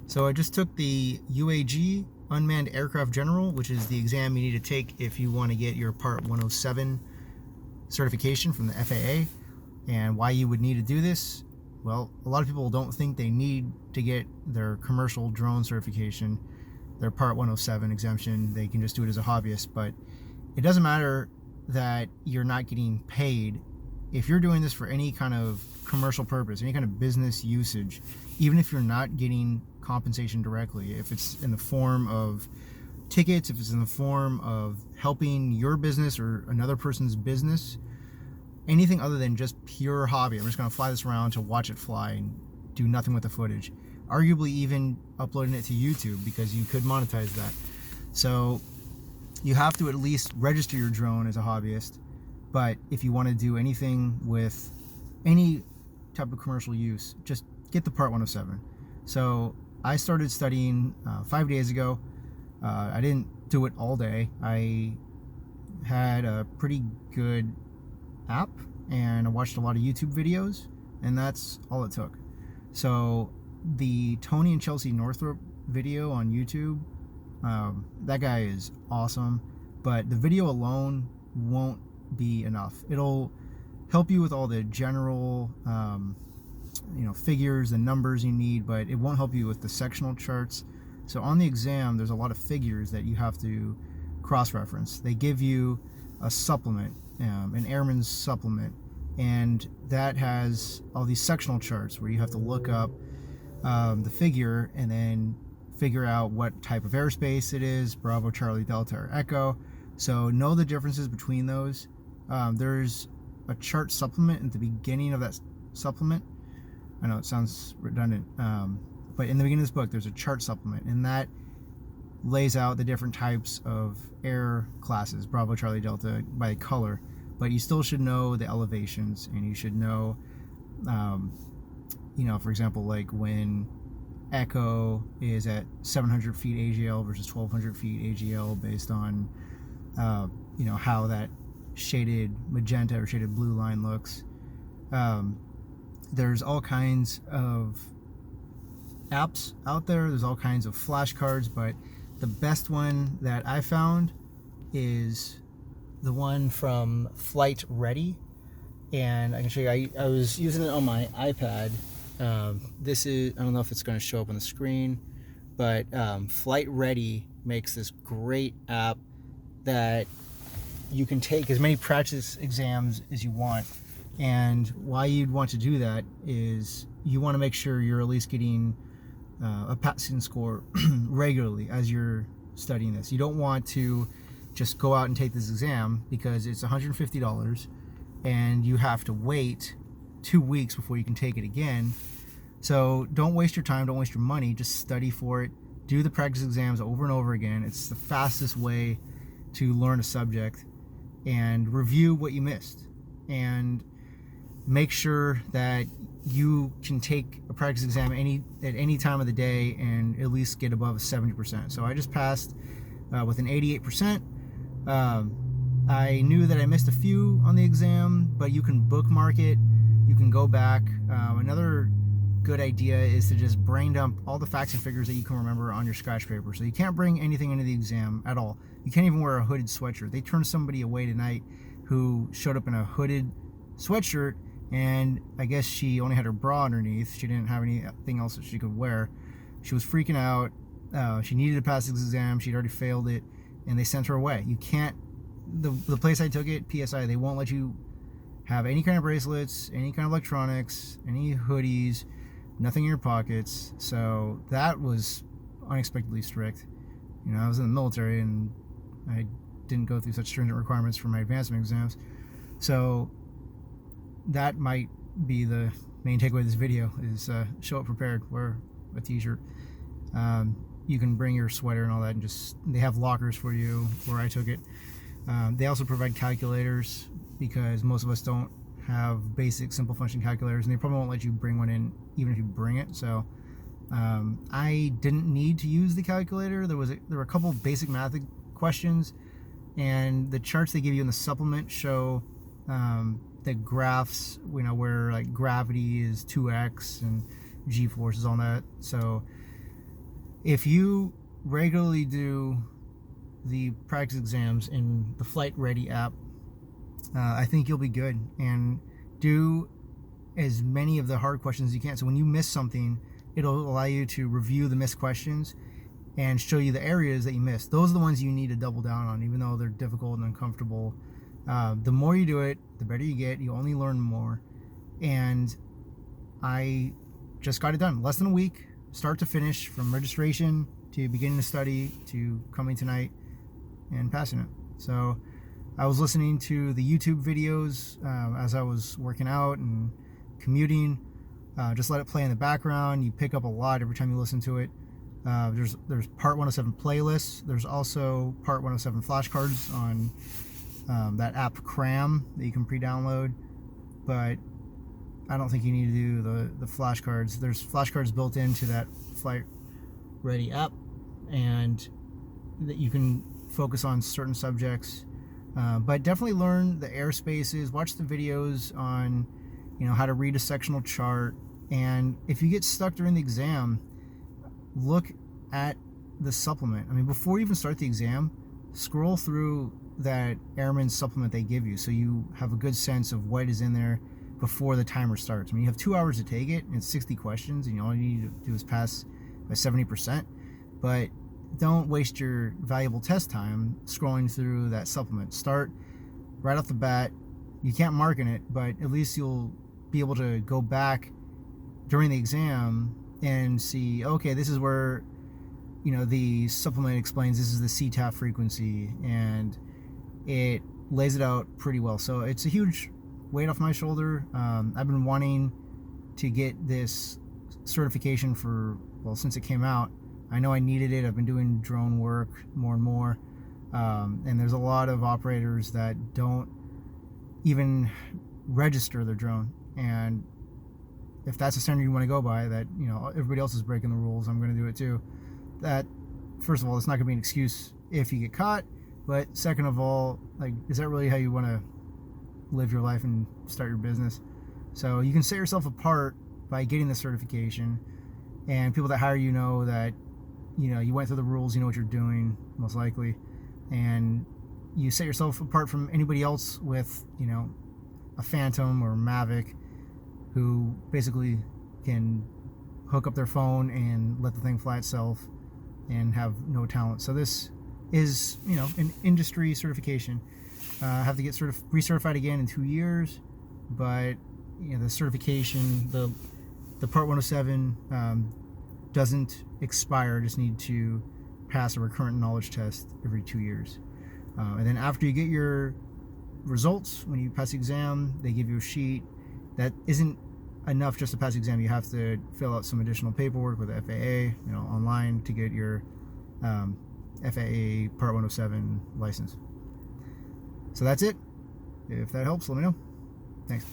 So I just took the UAG, Unmanned Aircraft General, which is the exam you need to take if you want to get your Part 107 certification from the FAA. And why you would need to do this? Well, a lot of people don't think they need to get their commercial drone certification, their Part 107 exemption. They can just do it as a hobbyist, but it doesn't matter that you're not getting paid. If you're doing this for any kind of commercial purpose, any kind of business usage, even if you're not getting compensation directly, if it's in the form of tickets, if it's in the form of helping your business or another person's business, anything other than just pure hobby, I'm just going to fly this around to watch it fly and do nothing with the footage, arguably even uploading it to YouTube, because you could monetize that. So you have to at least register your drone as a hobbyist. But if you want to do anything with any type of commercial use, just get the Part 107. So I started studying 5 days ago. I didn't do it all day. I had a pretty good app and I watched a lot of YouTube videos, and that's all it took. So the Tony and Chelsea Northrup video on YouTube, that guy is awesome, but the video alone won't be enough. It'll help you with all the general figures and numbers you need, but it won't help you with the sectional charts. So on the exam, there's a lot of figures that you have to cross-reference. They give you a supplement, an airman's supplement, and that has all these sectional charts where you have to look up the figure and then figure out what type of airspace it is, Bravo, Charlie, Delta, or Echo. So know the differences between those. There's a chart supplement at the beginning of that supplement. I know it sounds redundant, but in the beginning of this book, there's a chart supplement, and that lays out the different types of air classes, Bravo, Charlie, Delta, by color. But you still should know the elevations, and you should know, for example, like when Echo is at 700 feet AGL versus 1200 feet AGL, based on, how that shaded magenta or shaded blue line looks. There's all kinds of apps out there. There's all kinds of flashcards, but the best one that I found is the one from Flight Ready, and I can show you. I was using it on my iPad. This is, I don't know if it's going to show up on the screen, but Flight Ready makes this great app that you can take as many practice exams as you want. And why you'd want to do that is you want to make sure you're at least getting a passing score regularly as you're studying this. You don't want to just go out and take this exam because it's $150 and you have to wait 2 weeks before you can take it again. So don't waste your time, don't waste your money, just study for it. Do the practice exams over and over again. It's the fastest way to learn a subject, and review what you missed, and make sure that you can take a practice exam at any time of the day and at least get above 70%. So I just passed with an 88%. I knew that I missed a few on the exam, but you can bookmark it. You can go back. Another good idea is to just brain dump all the facts and figures that you can remember on your scratch paper. So you can't bring anything into the exam at all. You can't even wear a hooded sweatshirt. They turned somebody away tonight who showed up in a hooded sweatshirt, and I guess she only had her bra underneath. She didn't have anything else that she could wear. She was freaking out. She needed to pass this exam. She'd already failed it, and they sent her away. You can't, the place I took it, PSI, they won't let you have any kind of bracelets, any kind of electronics, any hoodies, nothing in your pockets. So that was unexpectedly strict. I was in the military and I didn't go through such stringent requirements for my advancement exams. So that might be the main takeaway of this video, is show up prepared, wear a t-shirt. You can bring your sweater and all that, and they have lockers for you where I took it. They also provide calculators, because most of us don't have basic simple function calculators, and they probably won't let you bring one in even if you bring it. So I didn't need to use the calculator. There were a couple basic math questions, and the charts they give you in the supplement show the graphs, where like gravity is 2x and g-force is on that. So If you regularly do the practice exams in the Flight Ready app, I think you'll be good, and do as many of the hard questions as you can. So when you miss something, it'll allow you to review the missed questions and show you the areas that you missed. Those are the ones you need to double down on, even though they're difficult and uncomfortable. The more you do it, the better you get. You only learn more. And I just got it done. Less than a week, start to finish, from registration to beginning to study to coming tonight and passing it. So I was listening to the YouTube videos as I was working out and commuting. Just let it play in the background. You pick up a lot every time you listen to it. There's Part 107 playlists. There's also Part 107 flashcards on that app Cram that you can pre-download. But I don't think you need to do the flashcards. There's flashcards built into that Flight Ready app, and that you can focus on certain subjects. But definitely learn the airspaces. Watch the videos on, how to read a sectional chart. And if you get stuck during the exam, look at the supplement. I mean, before you even start the exam, scroll through that airman supplement they give you, so you have a good sense of what is in there before the timer starts. I mean, you have 2 hours to take it, and it's 60 questions, and all you need to do is pass by 70%. But don't waste your valuable test time scrolling through that supplement. Start right off the bat. You can't mark in it, but at least you'll be able to go back during the exam and see, okay, this is where, the supplement explains this is the CTAF frequency, and it lays it out pretty well. So it's a huge weight off my shoulder. I've been wanting to get this certification since it came out. I know I needed it. I've been doing drone work more and more. And there's a lot of operators that don't even register their drone. And if that's a standard you want to go by, that, everybody else is breaking the rules, I'm going to do it too. That, first of all, it's not going to be an excuse if you get caught. But second of all, is that really how you want to live your life and start your business? So you can set yourself apart by getting the certification, and people that hire you know that you went through the rules, you know what you're doing, most likely, and you set yourself apart from anybody else with a Phantom or Mavic, who basically can hook up their phone and let the thing fly itself and have no talent. So this is an industry certification. I have to get recertified again in 2 years, but the certification, the Part 107 doesn't expire. Just need to pass a recurrent knowledge test every 2 years, and then after you get your results, when you pass the exam, they give you a sheet. That isn't enough just to pass the exam. You have to fill out some additional paperwork with the FAA, online, to get your FAA Part 107 license. So that's it. If that helps, let me know. Thanks.